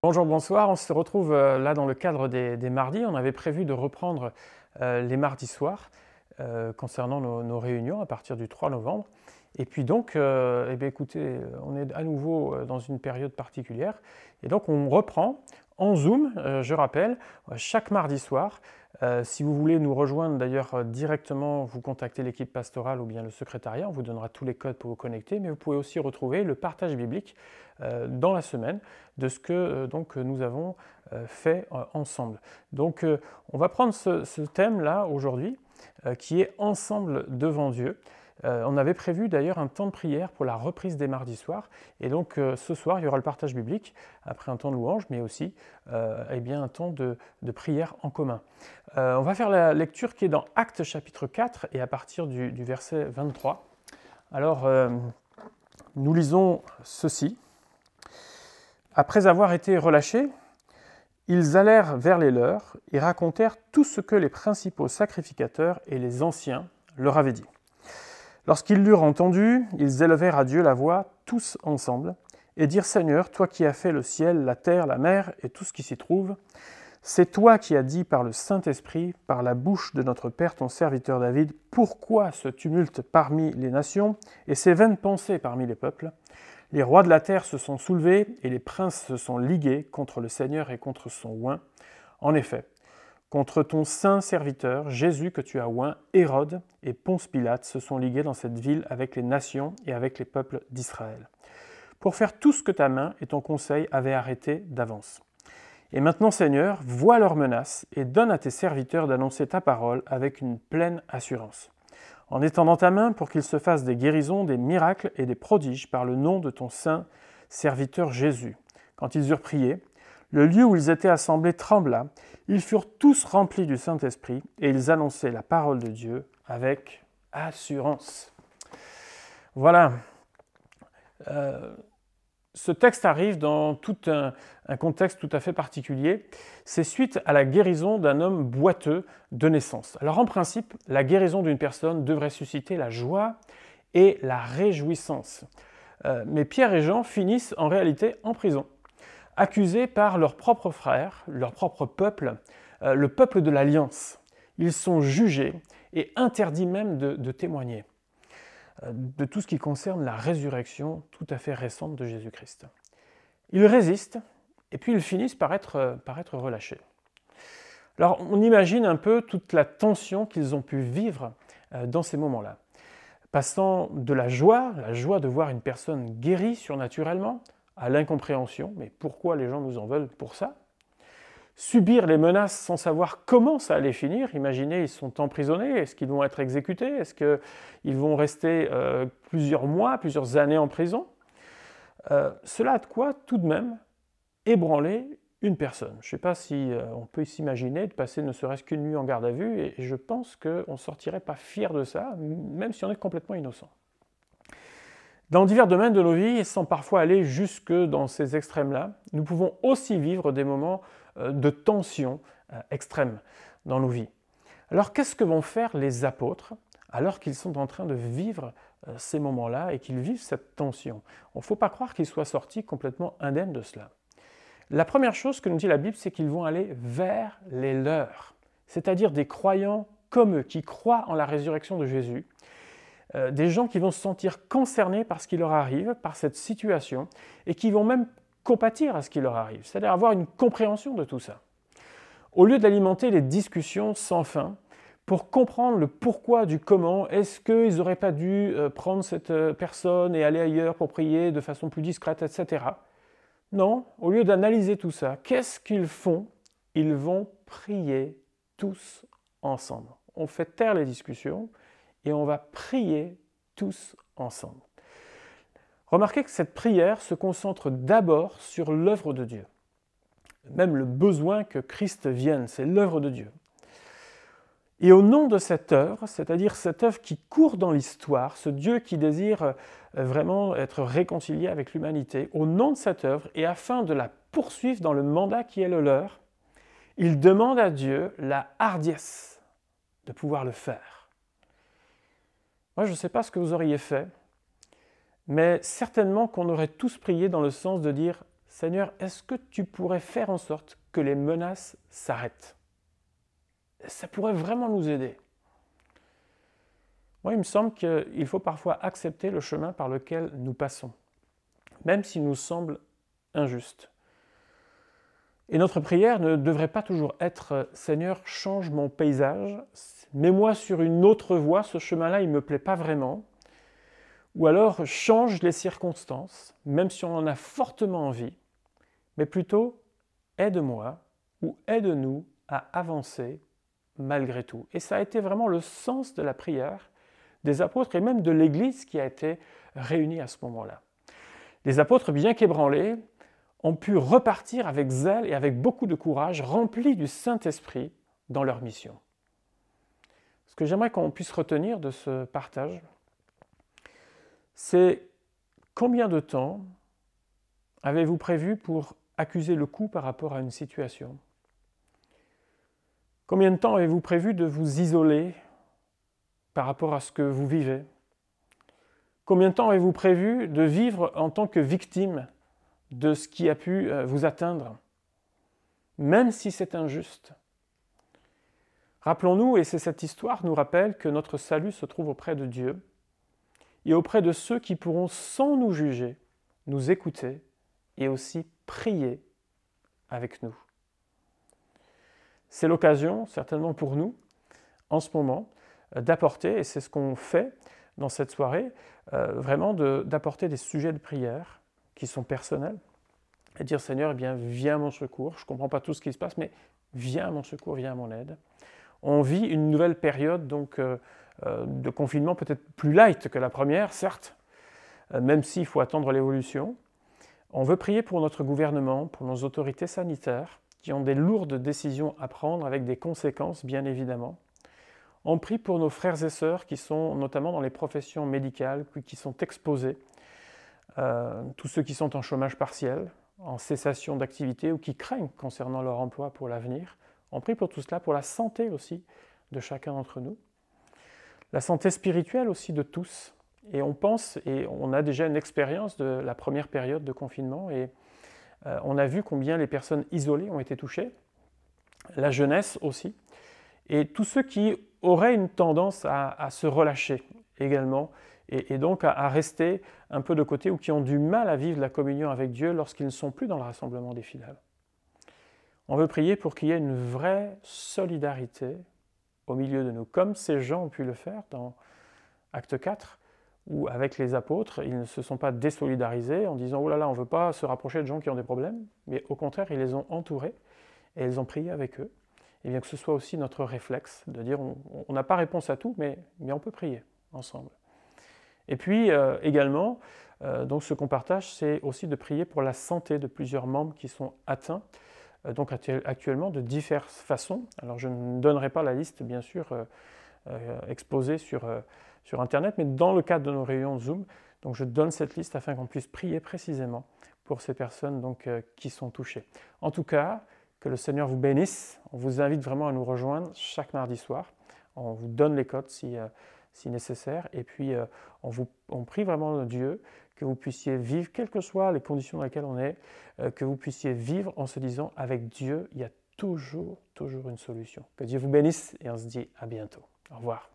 Bonjour, bonsoir. On se retrouve là dans le cadre des mardis. On avait prévu de reprendre les mardis soirs concernant nos réunions à partir du 3 novembre. Et puis donc, eh bien, écoutez, on est à nouveau dans une période particulière. Et donc, on reprend en Zoom, je rappelle, chaque mardi soir. Si vous voulez nous rejoindre d'ailleurs directement, vous contactez l'équipe pastorale ou bien le secrétariat, on vous donnera tous les codes pour vous connecter, mais vous pouvez aussi retrouver le partage biblique dans la semaine de ce que donc, nous avons fait ensemble. Donc on va prendre ce thème-là aujourd'hui, qui est Ensemble devant Dieu. On avait prévu d'ailleurs un temps de prière pour la reprise des mardis soirs. Et donc ce soir, il y aura le partage biblique, après un temps de louange, mais aussi eh bien, un temps de prière en commun. On va faire la lecture qui est dans Actes chapitre 4 et à partir du verset 23. Alors, nous lisons ceci. Après avoir été relâchés, ils allèrent vers les leurs et racontèrent tout ce que les principaux sacrificateurs et les anciens leur avaient dit. Lorsqu'ils l'eurent entendu, ils élevèrent à Dieu la voix, tous ensemble, et dirent « Seigneur, toi qui as fait le ciel, la terre, la mer et tout ce qui s'y trouve, c'est toi qui as dit par le Saint-Esprit, par la bouche de notre Père, ton serviteur David, pourquoi ce tumulte parmi les nations et ces vaines pensées parmi les peuples ? Les rois de la terre se sont soulevés et les princes se sont ligués contre le Seigneur et contre son oint. En effet, contre ton saint serviteur, Jésus que tu as oint, Hérode et Ponce Pilate se sont ligués dans cette ville avec les nations et avec les peuples d'Israël, pour faire tout ce que ta main et ton conseil avaient arrêté d'avance. Et maintenant, Seigneur, vois leurs menaces et donne à tes serviteurs d'annoncer ta parole avec une pleine assurance, en étendant ta main pour qu'il se fasse des guérisons, des miracles et des prodiges par le nom de ton saint serviteur Jésus. Quand ils eurent prié, le lieu où ils étaient assemblés trembla, ils furent tous remplis du Saint-Esprit et ils annonçaient la parole de Dieu avec assurance. Voilà. Ce texte arrive dans tout un contexte tout à fait particulier. C'est suite à la guérison d'un homme boiteux de naissance. Alors en principe, la guérison d'une personne devrait susciter la joie et la réjouissance. Mais Pierre et Jean finissent en réalité en prison, accusés par leurs propres frères, leur propre peuple, le peuple de l'Alliance. Ils sont jugés et interdits même de témoigner de tout ce qui concerne la résurrection tout à fait récente de Jésus-Christ. Ils résistent et puis ils finissent par être relâchés. Alors on imagine un peu toute la tension qu'ils ont pu vivre dans ces moments-là, passant de la joie de voir une personne guérie surnaturellement, à l'incompréhension, mais pourquoi les gens nous en veulent pour ça ? Subir les menaces sans savoir comment ça allait finir. Imaginez, ils sont emprisonnés, est-ce qu'ils vont être exécutés? Est-ce qu'ils vont rester plusieurs mois, plusieurs années en prison? Cela a de quoi tout de même ébranler une personne. Je ne sais pas si on peut s'imaginer de passer ne serait-ce qu'une nuit en garde à vue, et je pense qu'on ne sortirait pas fier de ça, même si on est complètement innocent. Dans divers domaines de nos vies, sans parfois aller jusque dans ces extrêmes-là, nous pouvons aussi vivre des moments de tension extrême dans nos vies. Alors qu'est-ce que vont faire les apôtres alors qu'ils sont en train de vivre ces moments-là et qu'ils vivent cette tension? Il ne faut pas croire qu'ils soient sortis complètement indemnes de cela. La première chose que nous dit la Bible, c'est qu'ils vont aller vers les leurs, c'est-à-dire des croyants comme eux, qui croient en la résurrection de Jésus, des gens qui vont se sentir concernés par ce qui leur arrive, par cette situation, et qui vont même compatir à ce qui leur arrive, c'est-à-dire avoir une compréhension de tout ça. Au lieu d'alimenter les discussions sans fin, pour comprendre le pourquoi du comment, est-ce qu'ils n'auraient pas dû prendre cette personne et aller ailleurs pour prier de façon plus discrète, etc. Non, au lieu d'analyser tout ça, qu'est-ce qu'ils font? Ils vont prier tous ensemble. On fait taire les discussions et on va prier tous ensemble. Remarquez que cette prière se concentre d'abord sur l'œuvre de Dieu. Même le besoin que Christ vienne, c'est l'œuvre de Dieu. Et au nom de cette œuvre, c'est-à-dire cette œuvre qui court dans l'histoire, ce Dieu qui désire vraiment être réconcilié avec l'humanité, au nom de cette œuvre, et afin de la poursuivre dans le mandat qui est le leur, il demande à Dieu la hardiesse de pouvoir le faire. Moi, je ne sais pas ce que vous auriez fait, mais certainement qu'on aurait tous prié dans le sens de dire Seigneur, est-ce que tu pourrais faire en sorte que les menaces s'arrêtent? Ça pourrait vraiment nous aider. Moi, il me semble qu'il faut parfois accepter le chemin par lequel nous passons, même s'il nous semble injuste. Et notre prière ne devrait pas toujours être « Seigneur, change mon paysage, mets-moi sur une autre voie, ce chemin-là, il ne me plaît pas vraiment ». Ou alors « change les circonstances, même si on en a fortement envie », mais plutôt « aide-moi » ou « aide-nous à avancer malgré tout ». Et ça a été vraiment le sens de la prière des apôtres et même de l'Église qui a été réunie à ce moment-là. Les apôtres, bien qu'ébranlés, ont pu repartir avec zèle et avec beaucoup de courage, remplis du Saint-Esprit dans leur mission. Ce que j'aimerais qu'on puisse retenir de ce partage, c'est combien de temps avez-vous prévu pour accuser le coup par rapport à une situation? Combien de temps avez-vous prévu de vous isoler par rapport à ce que vous vivez? Combien de temps avez-vous prévu de vivre en tant que victime de ce qui a pu vous atteindre, même si c'est injuste? Rappelons-nous, et c'est cette histoire nous rappelle que notre salut se trouve auprès de Dieu et auprès de ceux qui pourront, sans nous juger, nous écouter et aussi prier avec nous. C'est l'occasion, certainement pour nous, en ce moment, d'apporter, et c'est ce qu'on fait dans cette soirée, vraiment d'apporter des sujets de prière qui sont personnels, et dire « Seigneur, eh bien, viens à mon secours, je ne comprends pas tout ce qui se passe, mais viens à mon secours, viens à mon aide ». On vit une nouvelle période donc, de confinement peut-être plus light que la première, certes, même s'il faut attendre l'évolution. On veut prier pour notre gouvernement, pour nos autorités sanitaires, qui ont des lourdes décisions à prendre avec des conséquences, bien évidemment. On prie pour nos frères et sœurs qui sont notamment dans les professions médicales, qui sont exposés, tous ceux qui sont en chômage partiel, en cessation d'activité ou qui craignent concernant leur emploi pour l'avenir. On prie pour tout cela, pour la santé aussi de chacun d'entre nous, la santé spirituelle aussi de tous. Et on pense, et on a déjà une expérience de la première période de confinement, et on a vu combien les personnes isolées ont été touchées, la jeunesse aussi, et tous ceux qui auraient une tendance à se relâcher également, et donc à rester un peu de côté, ou qui ont du mal à vivre la communion avec Dieu lorsqu'ils ne sont plus dans le rassemblement des fidèles. On veut prier pour qu'il y ait une vraie solidarité au milieu de nous, comme ces gens ont pu le faire dans Acte 4, où avec les apôtres, ils ne se sont pas désolidarisés en disant « Oh là là, on ne veut pas se rapprocher de gens qui ont des problèmes », mais au contraire, ils les ont entourés et ils ont prié avec eux. Et bien que ce soit aussi notre réflexe de dire on n'a pas réponse à tout, mais on peut prier ensemble. Et puis également, donc ce qu'on partage, c'est aussi de prier pour la santé de plusieurs membres qui sont atteints, donc actuellement de diverses façons. Alors je ne donnerai pas la liste, bien sûr, exposée sur Internet, mais dans le cadre de nos réunions Zoom, donc je donne cette liste afin qu'on puisse prier précisément pour ces personnes donc, qui sont touchées. En tout cas, que le Seigneur vous bénisse. On vous invite vraiment à nous rejoindre chaque mardi soir. On vous donne les codes si nécessaire. Et puis, on prie vraiment Dieu que vous puissiez vivre, quelles que soient les conditions dans lesquelles on est, que vous puissiez vivre en se disant, avec Dieu, il y a toujours une solution. Que Dieu vous bénisse et on se dit à bientôt. Au revoir.